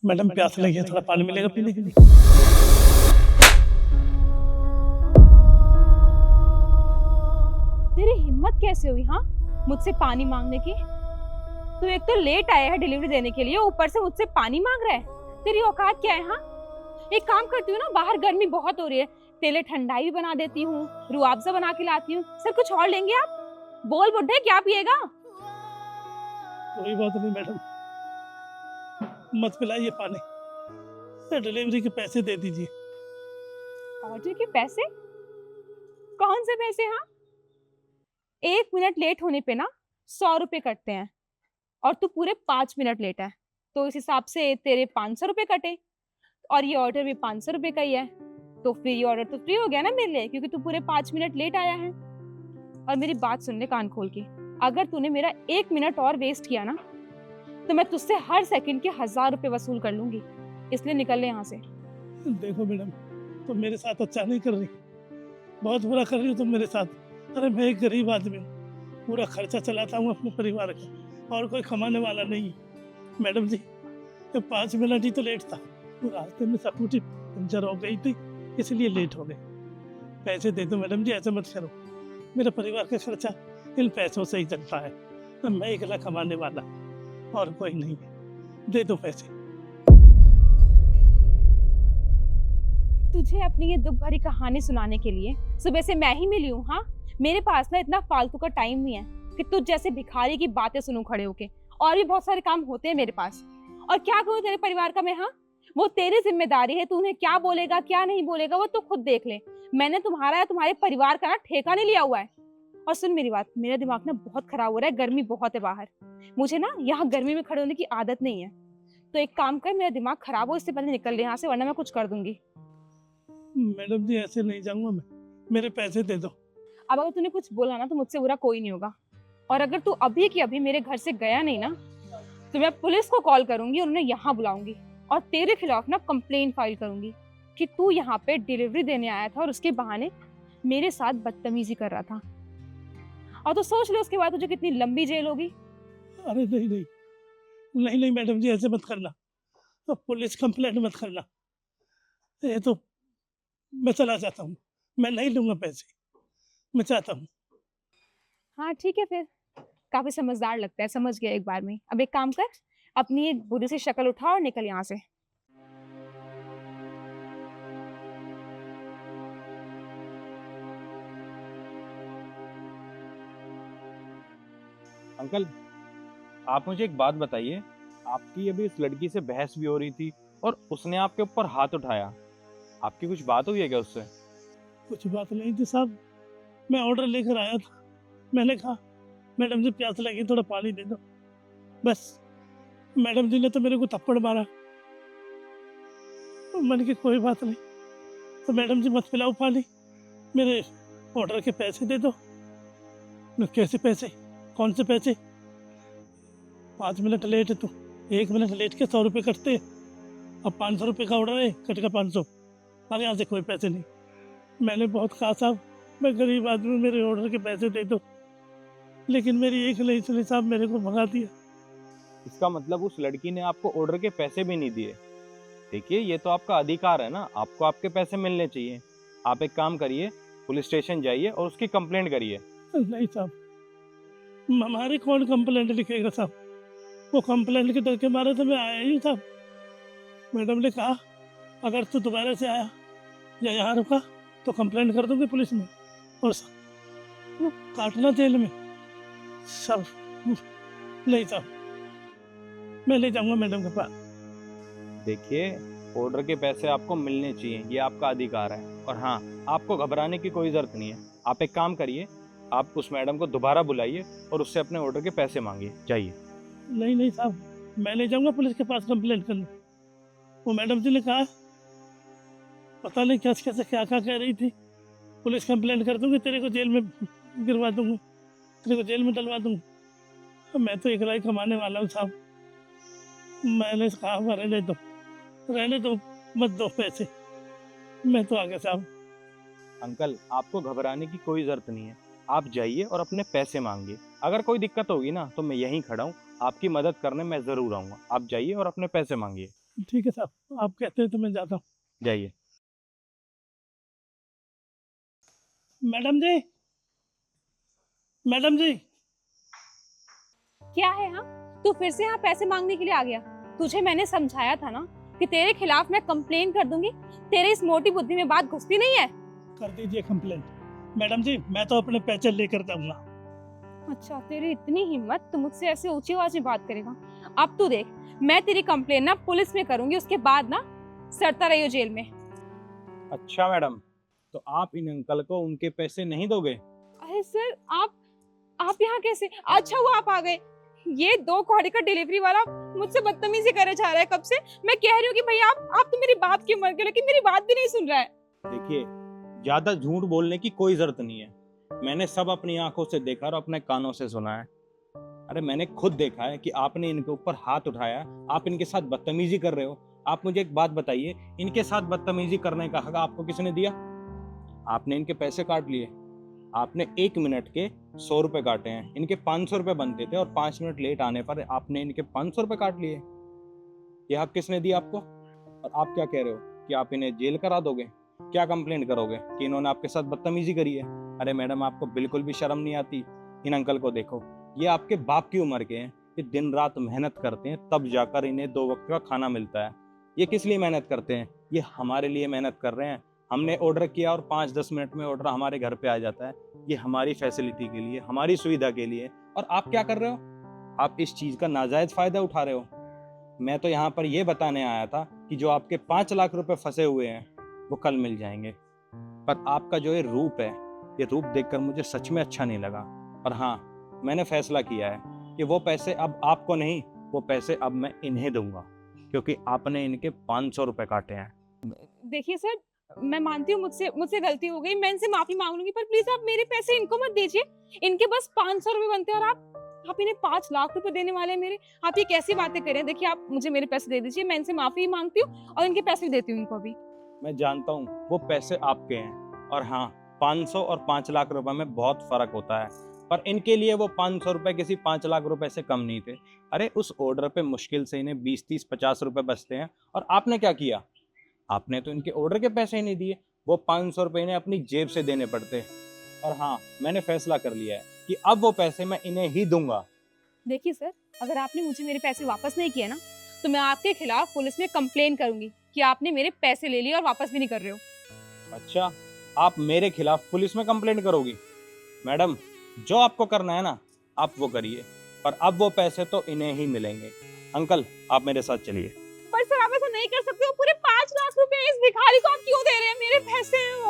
Madam प्यास लगी है, थोड़ा पानी मिलेगा पीने के लिए? तेरी हिम्मत कैसे हुई हाँ मुझसे पानी मांगने की। तू एक तो लेट आया है डिलीवरी देने के लिए, ऊपर से मुझसे पानी मांग रहा है। तेरी औकात क्या है हाँ। एक काम करती हूँ ना, बाहर गर्मी बहुत हो रही है, तेरे लिए ठंडाई भी बना देती हूँ, रुआवजा बना के लाती हूँ। सर कुछ और लेंगे आप? बोल बुड्ढे क्या पिएगा? कोई बात नहीं मैडम, मत पिलाइए पानी, डिलीवरी के पैसे दे दीजिए। ऑर्डर के पैसे? कौन से पैसे हाँ? 1 मिनट लेट होने पे ना 100 रुपए कटते हैं, और तू पूरे 5 मिनट लेट है, तो इस हिसाब से तेरे 500 रुपए कटे। और ये ऑर्डर भी 500 रुपए का ही है, तो फिर ये ऑर्डर तो फ्री हो गया ना मेरे लिए, क्योंकि तू पूरे 5 मिनट लेट आया है। और मेरी बात सुन ले कान खोल के, अगर तूने मेरा 1 मिनट और वेस्ट किया ना, तो मैं तुझसे हर सेकंड के 1000 रुपए वसूल कर लूंगी। इसलिए निकल ले यहाँ से। देखो मैडम, तुम मेरे साथ अच्छा नहीं कर रही, बहुत बुरा कर रही हो तुम मेरे साथ। अरे मैं एक गरीब आदमी हूँ, पूरा खर्चा चलाता हूँ अपने परिवार का, और कोई कमाने वाला नहीं है। मैडम जी, ये 5 मिनट ही तो लेट था, वो रास्ते में स्कूटी पंचर हो गई थी, इसलिए लेट हो गए। पैसे दे दो मैडम जी, ऐसे मत करो, मेरा परिवार का खर्चा इन पैसों से ही चलता है। अब मैं अकेला कमाने वाला, और कोई नहीं है, दे दो पैसे। तुझे अपनी ये दुख भरी कहानी सुनाने के लिए सुबह से मैं ही मिली हूँ हाँ। मेरे पास ना इतना फालतू का टाइम नहीं है कि तुझ जैसे भिखारी की बातें सुनूं खड़े होके। और भी बहुत सारे काम होते हैं मेरे पास। और क्या करूँ तेरे परिवार का मैं हाँ? वो तेरी जिम्मेदारी है, तू उन्हें क्या बोलेगा क्या नहीं बोलेगा वो तू खुद देख ले। मैंने तुम्हारा या तुम्हारे परिवार का ना ठेका नहीं लिया हुआ है। और सुन मेरी बात, मेरा दिमाग ना बहुत खराब हो रहा है, गर्मी बहुत है बाहर, मुझे ना यहाँ गर्मी में खड़े होने की आदत नहीं है। तो एक काम कर, मेरा दिमाग खराब हो इससे पहले निकल ले यहाँ से, वरना मैं कुछ कर दूंगी। मैडम जी ऐसे नहीं जाऊंगा मैं, मेरे पैसे दे दो। अब अगर तूने कुछ बोला ना तो मुझसे बुरा कोई नहीं होगा। और अगर तू अभी की अभी मेरे घर से गया नहीं ना, तो मैं पुलिस को कॉल करूंगी और उन्हें यहाँ बुलाऊंगी, और तेरे खिलाफ ना कंप्लेन फाइल करूंगी कि तू यहाँ पे डिलीवरी देने आया था और उसके बहाने मेरे साथ बदतमीजी कर रहा था। और तो सोच ले उसके बाद तुझे कितनी लंबी जेल होगी। अरे नहीं नहीं, नहीं नहीं मैडम जी, ऐसे मत करना, तो पुलिस कंप्लेंट मत करना। ये तो मैं चला जाता हूँ, मैं नहीं लूंगा पैसे, मैं चाहता हूँ। हाँ ठीक है फिर, काफी समझदार लगता है, समझ गया एक बार में। अब एक काम कर, अपनी ये बुरी सी शक्ल उठा और निकल यहाँ से। अंकल, आप मुझे एक बात बताइए। आपकी अभी इस लड़की से बहस भी हो रही थी और उसने आपके ऊपर हाथ उठाया। आपकी कुछ बात हुई है क्या उससे? कुछ बात नहीं थी साहब, मैं ऑर्डर लेकर आया था, मैंने कहा मैडम जी प्यास लगी, थोड़ा पानी दे दो, बस। मैडम जी ने तो मेरे को थप्पड़ मारा, तो मैंने कहा कोई बात नहीं, तो मैडम जी मत पिलाओ पानी, मेरे ऑर्डर के पैसे दे दो। मैं कैसे पैसे, कौन से पैसे? 5 मिनट लेट है तू, 1 मिनट लेट के 100 रुपये कटते हैं। अब 500 रुपये का ऑर्डर है, कट का 500, और यहाँ से कोई पैसे नहीं। मैंने बहुत कहा साहब, मैं गरीब आदमी, मेरे ऑर्डर के पैसे दे दो, लेकिन मेरी एक नहीं सुनी साहब, मेरे को भगा दिया। इसका मतलब उस लड़की ने आपको ऑर्डर के पैसे भी नहीं दिए। देखिए, ये तो आपका अधिकार है ना, आपको आपके पैसे मिलने चाहिए। आप एक काम करिए, पुलिस स्टेशन जाइए और उसकी कंप्लेंट करिए। नहीं साहब, हमारे कौन कंप्लेंट लिखेगा साहब, वो कंप्लेंट के डर के मारे तो मैं आया ही साहब। मैडम ने कहा अगर तू दोबारा से आया या यहाँ रुका तो कंप्लेंट कर दूंगी पुलिस में, और वो काटना जेल में सब। नहीं साहब, मैं ले जाऊंगा मैडम के पास। देखिए, ऑर्डर के पैसे आपको मिलने चाहिए, ये आपका अधिकार है। और हाँ, आपको घबराने की कोई जरूरत नहीं है। आप एक काम करिए, आप उस मैडम को दोबारा बुलाइए और उससे अपने ऑर्डर के पैसे मांगिए। जाइए। नहीं नहीं साहब, मैं ले जाऊंगा पुलिस के पास कंप्लेंट करने। वो मैडम जी ने कहा पता नहीं कैसे कैसे क्या क्या कह रही थी, पुलिस कंप्लेंट कर दूंगी, तेरे को जेल में गिरवा दूंगी, तेरे को जेल में डलवा दूंगी। मैं तो अकेला ही कमाने वाला हूँ साहब। मैंने कहा रहने दो, मत दो पैसे, मैं तो आ गया साहब। अंकल, आपको घबराने की कोई जरूरत नहीं है। आप जाइए और अपने पैसे मांगिए। अगर कोई दिक्कत होगी ना तो मैं यहीं खड़ा हूँ, आपकी मदद करने मैं जरूर आऊँगा। आप जाइए और अपने पैसे मांगिए। ठीक है साहब, आप कहते हैं तो मैं जाता हूँ। जाइए। मैडम जी, मैडम जी। क्या है? हाँ, तू फिर से यहाँ पैसे मांगने के लिए आ गया? तुझे मैंने समझाया था ना कि तेरे खिलाफ मैं कंप्लेन कर दूंगी। तेरे इस मोटी बुद्धि में बात घुसती नहीं है। कर दीजिए कंप्लेन मैडम जी, मैं तो अपने पैसे लेकर जाऊंगा। अच्छा, तेरी इतनी हिम्मत, तू मुझसे ऐसे ऊंची आवाज में बात करेगा? अब तू देख, मैं तेरी कंप्लेन ना पुलिस में करूंगी, उसके बाद ना सड़ता रहियो जेल में। अच्छा मैडम, तो आप इन अंकल को उनके पैसे नहीं दोगे? अरे सर, आप यहाँ कैसे? अच्छा हुआ आप आ गए। ये 2 कौड़ी का डिलीवरी वाला मुझसे बदतमीजी करे जा रहा है कब से। मैं कह रही हूँ कि भैया आप तो मेरी बात क्यों मर गए, लेकिन मेरी बात भी नहीं सुन रहा है। देखिए, ज्यादा झूठ बोलने की कोई जरूरत नहीं है। मैंने सब अपनी आंखों से देखा और अपने कानों से सुना है। अरे मैंने खुद देखा है कि आपने इनके ऊपर हाथ उठाया, आप इनके साथ बदतमीजी कर रहे हो। आप मुझे एक बात बताइए, इनके साथ बदतमीजी करने का हक आपको किसने दिया? आपने इनके पैसे काट लिए। आपने 1 मिनट के 100 रुपए काटे हैं। इनके 500 रुपए बनते थे और 5 मिनट लेट आने पर आपने इनके 500 रुपए काट लिए। ये हक किसने दिया आपको? और आप क्या कह रहे हो कि आप इन्हें जेल करा दोगे? क्या कंप्लेंट करोगे कि इन्होंने आपके साथ बदतमीजी करी है? अरे मैडम, आपको बिल्कुल भी शर्म नहीं आती? इन अंकल को देखो, ये आपके बाप की उम्र के हैं। ये दिन रात मेहनत करते हैं, तब जाकर इन्हें 2 वक्त का खाना मिलता है। ये किस लिए मेहनत करते हैं? ये हमारे लिए मेहनत कर रहे हैं। हमने ऑर्डर किया और 5-10 मिनट में ऑर्डर हमारे घर पे आ जाता है। ये हमारी फैसिलिटी के लिए, हमारी सुविधा के लिए। और आप क्या कर रहे हो? आप इस चीज का नाजायज फायदा उठा रहे हो। मैं तो यहाँ पर यह बताने आया था कि जो आपके 5 लाख रुपए फंसे हुए हैं वो कल मिल जाएंगे। पर आपका जो ये रूप है, ये रूप देखकर मुझे सच में अच्छा नहीं लगा। और हाँ, मैंने फैसला किया है कि वो पैसे अब आपको नहीं, वो पैसे अब मैं इन्हें दूंगा, क्योंकि आपने इनके 500 रुपए काटे हैं। देखिए सर, मैं मानती हूँ मुझसे गलती हो गई, मैं इनसे माफी मांग लूंगी, पर प्लीज आप मेरे पैसे इनको मत दीजिए। इनके बस 500 रुपए बनते हैं और आप इन्हें 5 लाख रुपए देने वाले हैं मेरे। आप ये कैसी बातें कर रहे हैं? देखिए, आप मुझे मेरे पैसे दे दीजिए, मैं इनसे माफी मांगती हूँ और इनके पैसे देती हूँ इनको भी। मैं जानता हूँ वो पैसे आपके हैं, और हाँ, 500 और 5 लाख रुपए में बहुत फर्क होता है। पर इनके लिए वो 500 रुपए किसी 5 लाख रुपए से कम नहीं थे। अरे उस ऑर्डर पे मुश्किल से इन्हें 20, 30, 50 रुपए बचते हैं। और आपने क्या किया? आपने तो इनके ऑर्डर के पैसे ही नहीं दिए। वो 500 रुपए इन्हें अपनी जेब से देने पड़ते। और हाँ, मैंने फैसला कर लिया है कि अब वो पैसे मैं इन्हें ही दूंगा। देखिए सर, अगर आपने मुझे मेरे पैसे वापस नहीं किए ना, तो मैं आपके खिलाफ पुलिस में कंप्लेन करूंगी कि आपने मेरे पैसे ले लिए और वापस भी नहीं कर रहे हो। अच्छा, आप मेरे खिलाफ पुलिस में कंप्लेंट करोगी? मैडम, जो आपको करना है ना, आप वो करिए, पर अब वो पैसे तो इन्हें ही मिलेंगे। अंकल, आप मेरे साथ चलिए। पर सर, आप ऐसा नहीं कर सकते हो। पूरे 5 लाख रुपए इस भिखारी को आप क्यों दे रहे हैं? मेरे पैसे हैं वो।